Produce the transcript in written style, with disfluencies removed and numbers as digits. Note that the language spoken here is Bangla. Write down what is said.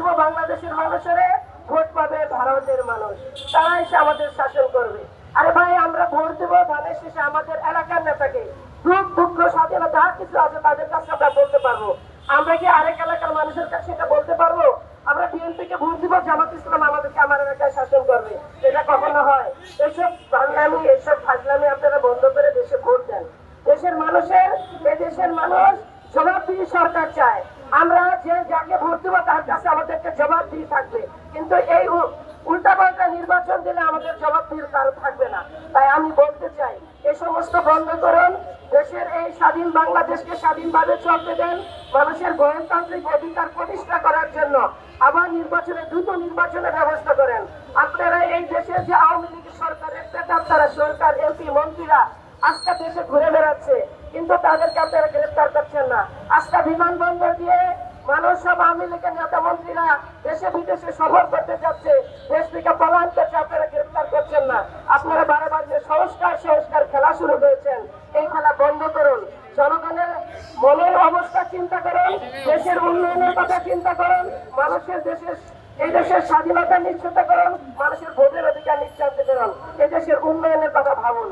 দিব বাংলাদেশের মানুষের, ভোট পাবে ভারতের মানুষ, তারা এসে আমাদের শাসন করবে। আরে ভাই, আমরা ভোট দেবো ধানের শেষে আমাদের এলাকার নেতাকে, দুঃখ দুঃখ স্বাধীনতা যা কিছু আছে তাদের কাছে আমরা বলতে পারবো। আমরা কি আরেক এলাকার মানুষের কাছে এটা বলতে পারবো? আমরা বিএনপিকে ভোট দিব, জামাত ইসলাম আমাদেরকে আমার এলাকায় শাসন করবে? এটা কখনো হয়? এইসব বাংলামি, এইসব ফাজলামি আপনারা বন্ধ করে দেশে ভোট দেন। দেশের মানুষের, এই দেশের মানুষ জবাবদিহি সরকার চায়। আমরা যে যাকে ভোট দেবো তার কাছে আমাদেরকে জবাবদিহি থাকবে, কিন্তু এই উল্টাপাল্টা নির্বাচন দিলে আমাদের জবাবদিহির কারণ থাকবে না। তাই আমি বলতে চাই, এই সমস্ত বন্ধ করুন, দেশের এই স্বাধীন বাংলাদেশকে স্বাধীনভাবে চলতে দেন। মানুষের গণতান্ত্রিক অধিকার প্রতিষ্ঠা করার জন্য আবার দ্রুত নির্বাচনের ব্যবস্থা করেন। আপনারা এই দেশের যে আওয়ামী লীগ সরকারের তারা সরকার, এমপি, মন্ত্রীরা আজকে দেশে ঘুরে বেড়াচ্ছে, কিন্তু তাদেরকে আপনারা গ্রেফতার করছেন না। আজকে বিমানবন্দর দিয়ে মানুষ, সব আওয়ামী লীগের নেতা মন্ত্রীরা দেশে বিদেশে সফর করতে যাচ্ছে, দেশ থেকে পলায়ন করছে, আপনারা গ্রেফতার করছেন না। আপনারা বারবার যে সংস্কার খেলা শুরু করেছেন, এই খেলা বন্ধ করুন। জনগণের মনের অবস্থা চিন্তা করুন, দেশের উন্নয়নের কথা চিন্তা করুন, এই দেশের স্বাধীনতা নিশ্চিত করুন, মানুষের ভোটের অধিকার নিশ্চিত করুন, এই দেশের উন্নয়নের কথা ভাবুন।